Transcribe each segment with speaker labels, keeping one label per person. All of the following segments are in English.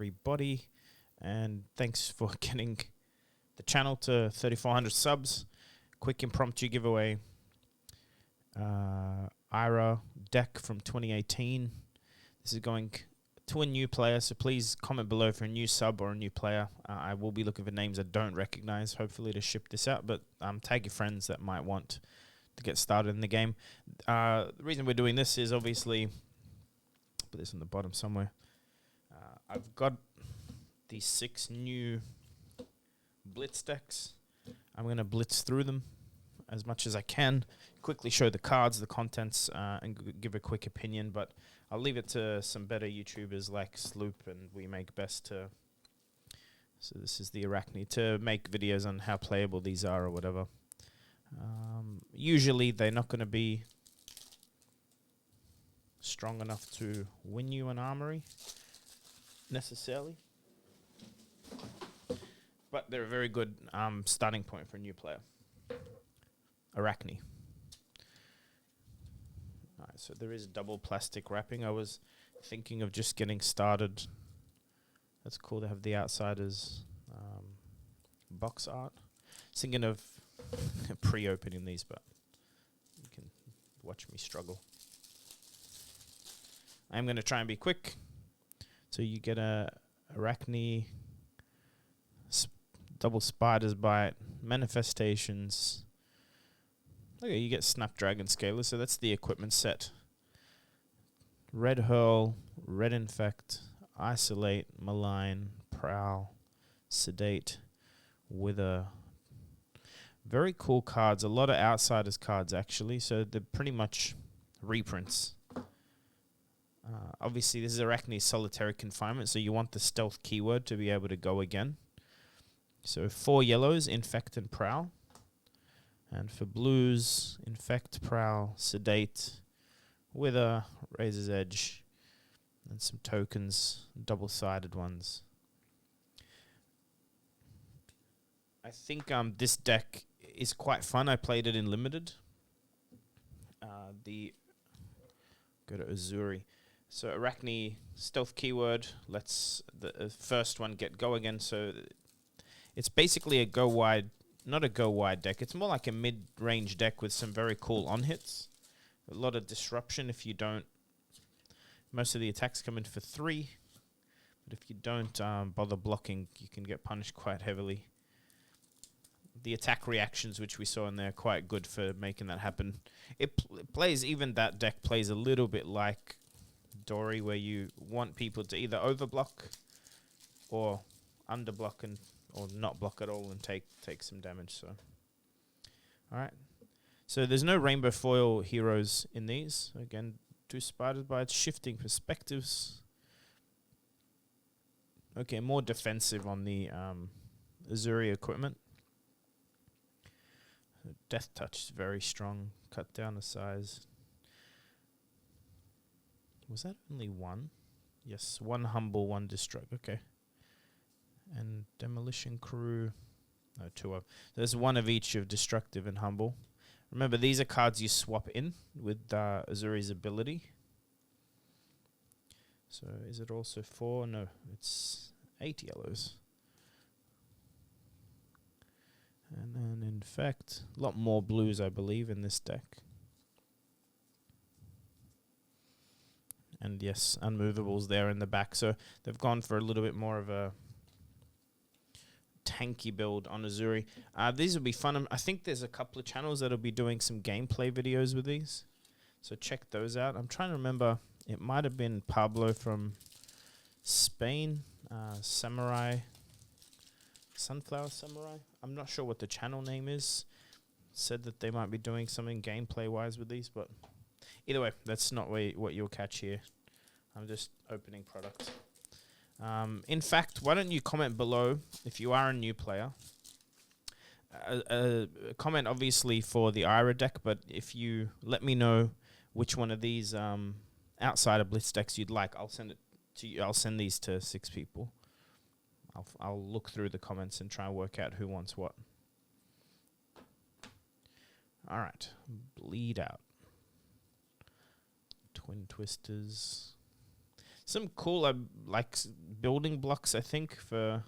Speaker 1: everybody. And thanks for getting the channel to 3,400 subs. Quick impromptu giveaway. Ira deck from 2018. This is going to a new player, so please comment below for a new sub or a new player. I will be looking for names I don't recognize, hopefully, to ship this out, but tag your friends that might want to get started in the game. The reason we're doing this is obviously, put this on the bottom somewhere. I've got these 6 new Blitz decks. I'm going to blitz through them as much as I can, quickly show the cards, the contents, and give a quick opinion, but I'll leave it to some better YouTubers like Sloop and We Make Best to, so this is the Arachne, to make videos on how playable these are or whatever. Usually they're not going to be strong enough to win you an armory, necessarily. But they're a very good starting point for a new player. Arachne. Alright, so there is double plastic wrapping. I was thinking of just getting started. That's cool to have the outsiders box art. Thinking of pre-opening these, but you can watch me struggle. I'm going to try and be quick. So you get a Arachne, double spiders bite, manifestations. Okay, you get Snapdragon Scaler, so that's the equipment set. Red Hurl, Red Infect, Isolate, Malign, Prowl, Sedate, Wither. Very cool cards. A lot of Outsiders cards, actually, so they're pretty much reprints. Obviously, this is Arachne's Solitary Confinement, so you want the stealth keyword to be able to go again. So 4 yellows, Infect and Prowl. And for blues, Infect, Prowl, Sedate, Wither, Razor's Edge, and some tokens, double-sided ones. I think this deck is quite fun. I played it in Limited. Go to Azuri. So Arachne, stealth keyword, lets the first one go again. So it's basically a go wide, not a go wide deck. It's more like a mid-range deck with some very cool on-hits. A lot of disruption if you don't. Most of the attacks come in for 3. But if you don't bother blocking, you can get punished quite heavily. The attack reactions, which we saw in there, are quite good for making that happen. It plays, even that deck plays a little bit like Dory, where you want people to either overblock or underblock or not block at all and take some damage. So, all right. So there's no rainbow foil heroes in these. Again, 2 spiders bites, shifting perspectives. Okay, more defensive on the Azuri equipment. Death Touch is very strong. Cut down the size. Was that only 1? Yes, 1 humble, 1 destruct. Okay. And Demolition Crew. No, 2 of. There's 1 of each of destructive and humble. Remember, these are cards you swap in with Azuri's ability. So is it also 4? No, it's 8 yellows. And then Infect. A lot more blues, I believe, in this deck. And yes, unmovables there in the back. So they've gone for a little bit more of a tanky build on Azuri. These will be fun. I think there's a couple of channels that'll be doing some gameplay videos with these. So check those out. I'm trying to remember. It might have been Pablo from Spain. Samurai. Sunflower Samurai. I'm not sure what the channel name is. Said that they might be doing something gameplay-wise with these, but either way, that's not what you'll catch here. I'm just opening products. In fact, why don't you comment below if you are a new player. Comment obviously for the Ira deck, but if you let me know which one of these outside of Blitz decks you'd like, I'll send it to you. I'll send these to 6 people. I'll look through the comments and try and work out who wants what. All right, Bleed Out. Twin Twisters. Some cool, like building blocks, I think, for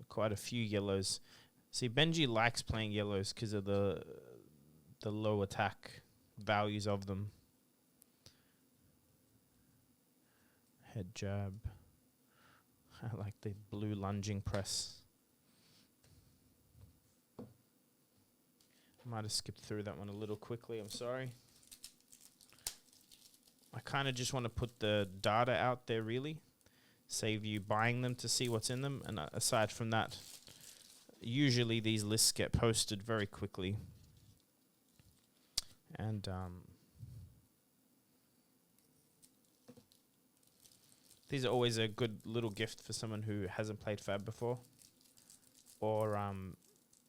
Speaker 1: quite a few yellows. See, Benji likes playing yellows because of the low attack values of them. Head jab. I like the blue lunging press. Might have skipped through that one a little quickly, I'm sorry. I kind of just want to put the data out there, really. Save you buying them to see what's in them. And aside from that, usually these lists get posted very quickly. And these are always a good little gift for someone who hasn't played Fab before. Or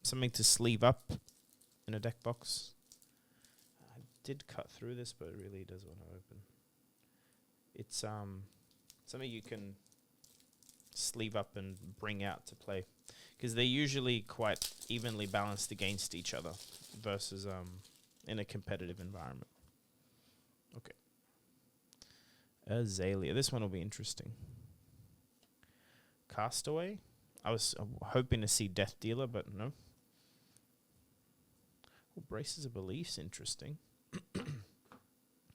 Speaker 1: something to sleeve up in a deck box. I did cut through this, but it really does want to open. It's something you can sleeve up and bring out to play, because they're usually quite evenly balanced against each other versus in a competitive environment. Okay. Azalea. This one will be interesting. Castaway. I was hoping to see Death Dealer, but no. Well, Braces of Belief's interesting.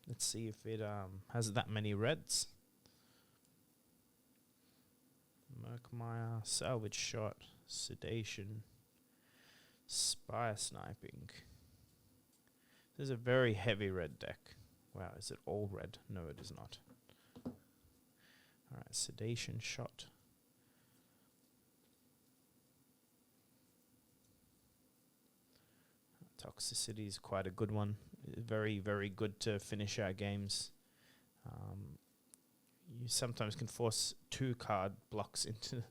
Speaker 1: Let's see if it has that many reds. Merkmeyer, Salvage Shot, Sedation, Spire Sniping. This is a very heavy red deck. Wow, is it all red? No, it is not. Alright, Sedation Shot. Toxicity is quite a good one. Very, very good to finish out games. You sometimes can force 2 card blocks into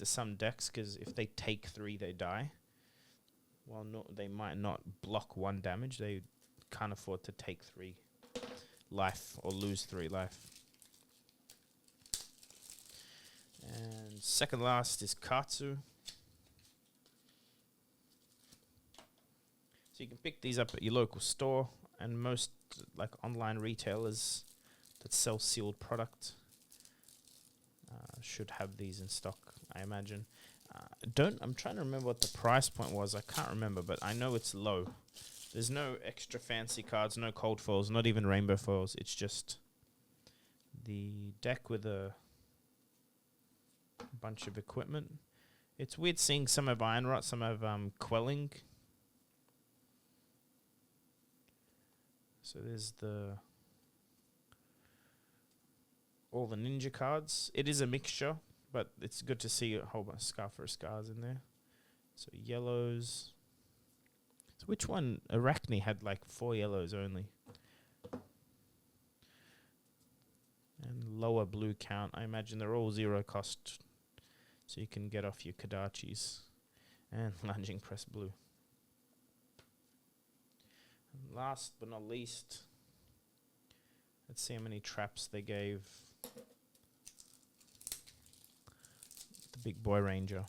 Speaker 1: some decks, because if they take 3, they die. Well, no, they might not block 1 damage. They can't afford to take 3 life or lose 3 life. And second last is Katsu. So you can pick these up at your local store, and most like online retailers that sell sealed product should have these in stock, I imagine. I'm trying to remember what the price point was. I can't remember, but I know it's low. There's no extra fancy cards, no cold foils, not even rainbow foils. It's just the deck with a bunch of equipment. It's weird seeing some of Iron Rot, some of Quelling. So there's all the ninja cards. It is a mixture, but it's good to see a whole bunch of Scar for Scars in there. So yellows. So which one? Arachne had like 4 yellows only. And lower blue count. I imagine they're all 0 cost, so you can get off your Kadachis. And lunging press blue. And last but not least, let's see how many traps they gave the big boy ranger.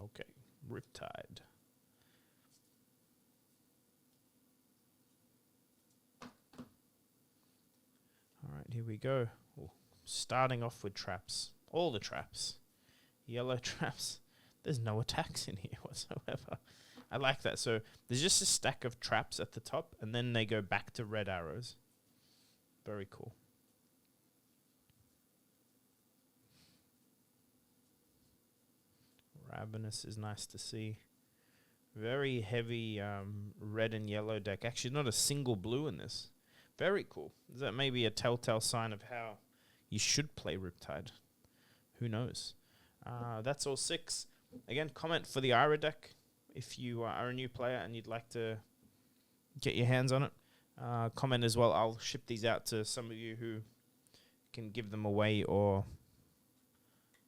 Speaker 1: Okay, Riptide. Alright, here we go. Ooh, starting off with traps. All the traps. Yellow traps. There's no attacks in here whatsoever. I like that. So there's just a stack of traps at the top, and then they go back to red arrows. Very cool. Ravenous is nice to see. Very heavy red and yellow deck. Actually, not a single blue in this. Very cool. Is that maybe a telltale sign of how you should play Riptide? Who knows? That's all 6. Again, comment for the Ira deck if you are a new player and you'd like to get your hands on it. Comment as well. I'll ship these out to some of you who can give them away or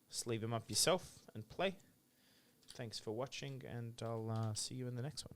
Speaker 1: sleeve them up yourself and play. Thanks for watching, and I'll see you in the next one.